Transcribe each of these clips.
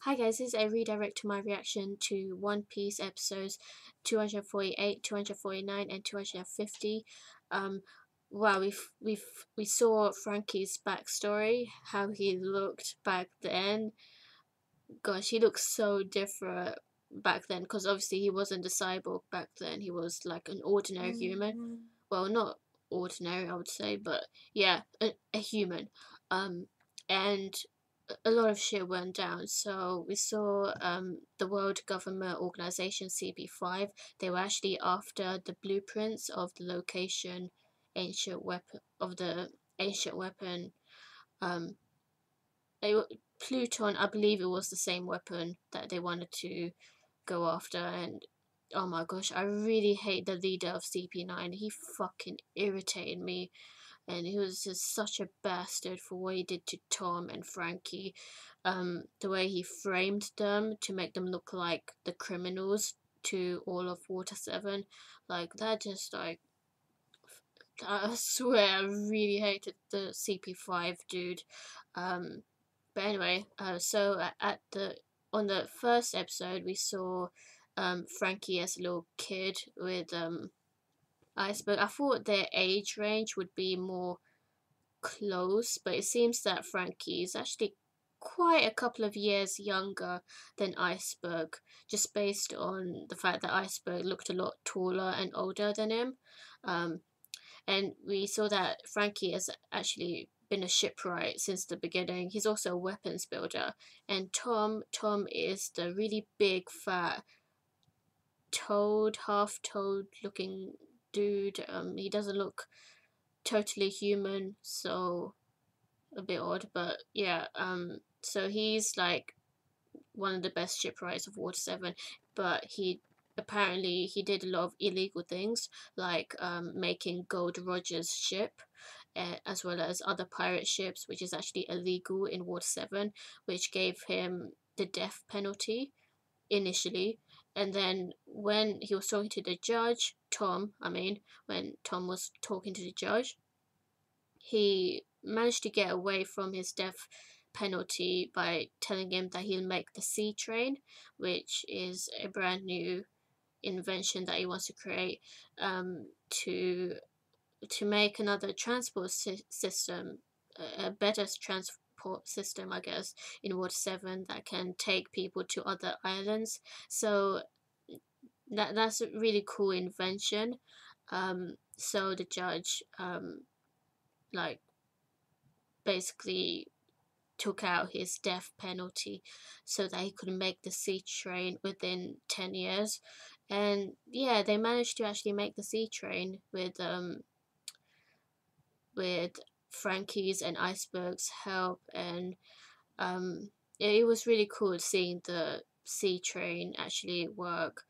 Hi guys, this is a redirect to my reaction to One Piece episodes 248, 249 and 250. Wow, we saw Franky's backstory, how he looked back then. Gosh, he looks so different back then because obviously he wasn't a cyborg back then. He was like an ordinary human. Well, not ordinary, I would say, but yeah, a human. And a lot of shit went down. So we saw the World Government Organization CP5. They were actually after the blueprints of the location, ancient weapon of the ancient weapon. Um, Pluton, I believe it was the same weapon that they wanted to go after, and oh my gosh, I really hate the leader of CP9. He fucking irritated me, and he was just such a bastard for what he did to Tom and Franky. The way he framed them to make them look like the criminals to all of Water 7, like that just like. I swear I really hated the CP5 dude. But anyway, so at the on the first episode we saw Franky as a little kid with Iceburg. I thought their age range would be more close, but it seems that Franky is actually quite a couple of years younger than Iceberg, just based on the fact that Iceberg looked a lot taller and older than him. Um, and we saw that Franky has actually been a shipwright since the beginning. He's also a weapons builder, and Tom is the really big fat toad, half toad looking dude. He doesn't look totally human, so a bit odd, but yeah. So he's like one of the best shipwrights of Water 7, but he did a lot of illegal things, like making Gold Roger's ship, as well as other pirate ships, which is actually illegal in Water 7, which gave him the death penalty initially. And then when he was talking to the judge, when Tom was talking to the judge, he managed to get away from his death penalty by telling him that he'll make the sea train, which is a brand new invention that he wants to create, to make another transport system, a better transport system, I guess, in Water 7 that can take people to other islands. So that's a really cool invention. So the judge like basically took out his death penalty so that he could make the sea train within 10 years. And yeah, they managed to actually make the sea train with Franky's and Iceberg's help, and it was really cool seeing the sea train actually work.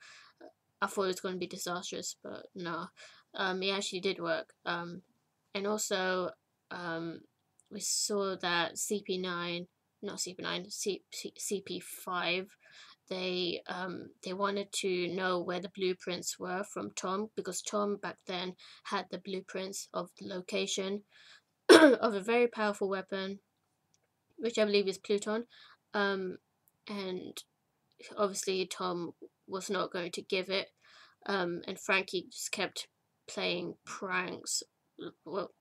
I thought it was going to be disastrous, but no, it actually did work. And also, we saw that CP9, not CP9, CP5, they wanted to know where the blueprints were from Tom, because Tom back then had the blueprints of the location of a very powerful weapon, which I believe is Pluton. And obviously Tom was not going to give it. And Franky just kept playing pranks. Well,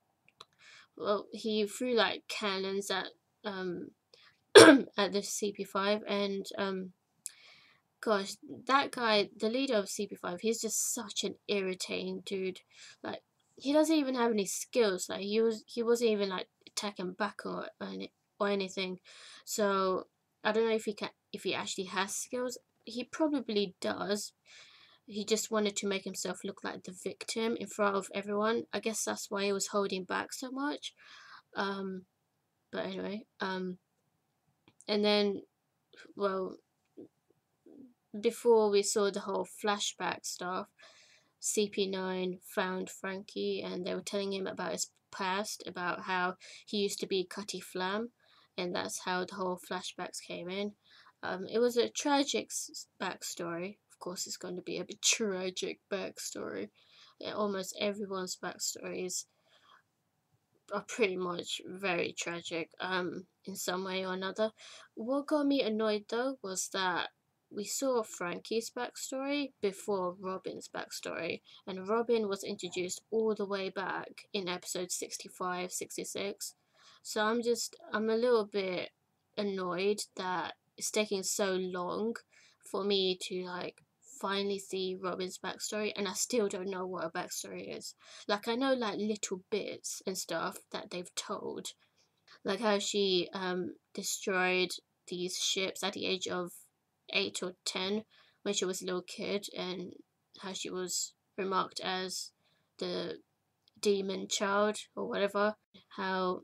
he threw like cannons at at the CP5, and gosh, that guy, the leader of CP5, he's just such an irritating dude. Like, he doesn't even have any skills. Like, he wasn't even like attacking back or anything. So I don't know if he actually has skills. He probably does. He just wanted to make himself look like the victim in front of everyone. I guess that's why he was holding back so much. But anyway, and then, well, before we saw the whole flashback stuff, CP9 found Franky and they were telling him about his past, about how he used to be Cutty Flam, and that's how the whole flashbacks came in. It was a tragic backstory. Of course, it's going to be a bit tragic backstory. Yeah, almost everyone's backstory is are pretty much very tragic, in some way or another. What got me annoyed though was that we saw FRANKY'S backstory before Robin's backstory, and Robin was introduced all the way back in episode 65, 66. So I'm a little bit annoyed that it's taking so long for me to like finally see Robin's backstory, and I still don't know what her backstory is. Like, I know like little bits and stuff that they've told, like how she destroyed these ships at the age of 8 or 10 when she was a little kid, and how she was remarked as the demon child or whatever. How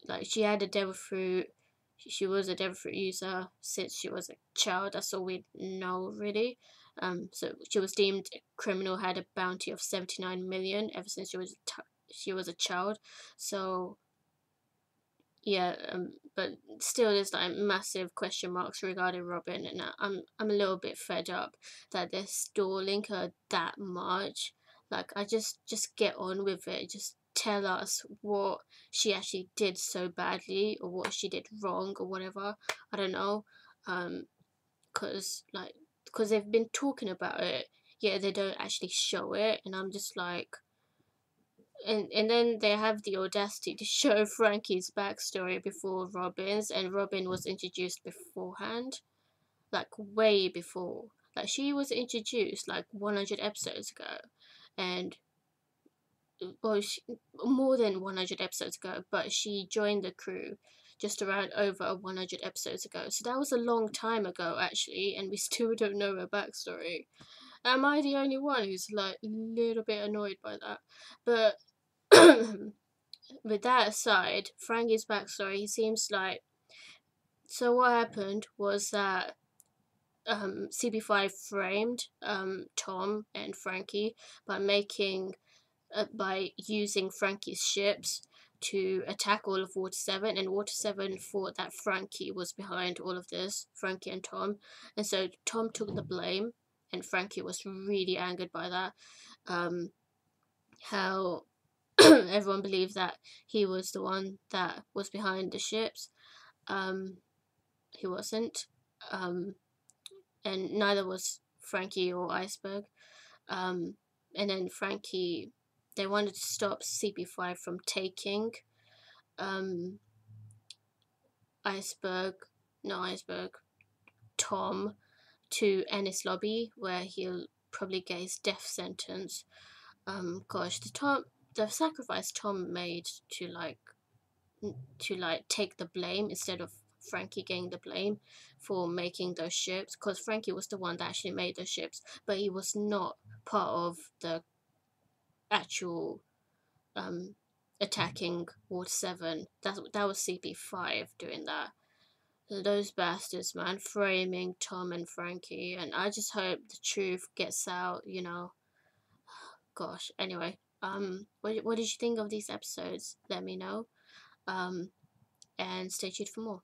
like she had a devil fruit. She was a devil fruit user since she was a child. That's all we know, really. So she was deemed a criminal, had a bounty of 79 million ever since she was a child. So yeah, but still, there's like massive question marks regarding Robin, and I'm a little bit fed up that they're stalling her that much. Like, I just get on with it. Just tell us what she actually did so badly, or what she did wrong, or whatever. I don't know, cause they've been talking about it, yet they don't actually show it, and I'm just like. And then they have the audacity to show FRANKY'S backstory before Robin's, and Robin was introduced beforehand, like way before. Like, she was introduced like 100 episodes ago, and well, more than 100 episodes ago, but she joined the crew just around over 100 episodes ago. So that was a long time ago, actually, and we still don't know her backstory. Am I the only one who's like a little bit annoyed by that? But with that aside, FRANKY'S backstory, he seems like. So what happened was that CP5 framed Tom and FRANKY by using FRANKY'S ships to attack all of Water 7, and Water 7 thought that FRANKY was behind all of this, FRANKY and Tom, and so Tom took the blame, and FRANKY was really angered by that. How everyone believed that he was the one that was behind the ships. He wasn't. And neither was FRANKY or Iceburg. And then FRANKY, they wanted to stop CP5 from taking Iceburg, Tom to Ennis Lobby, where he'll probably get his death sentence. Gosh, the sacrifice Tom made to take the blame instead of FRANKY getting the blame for making those ships, because FRANKY was the one that actually made those ships, but he was not part of the actual attacking Water 7. That was CP5 doing that. So those bastards, man, framing Tom and FRANKY, and I just hope the truth gets out, you know. Gosh, anyway, what did you think of these episodes? Let me know. And stay tuned for more.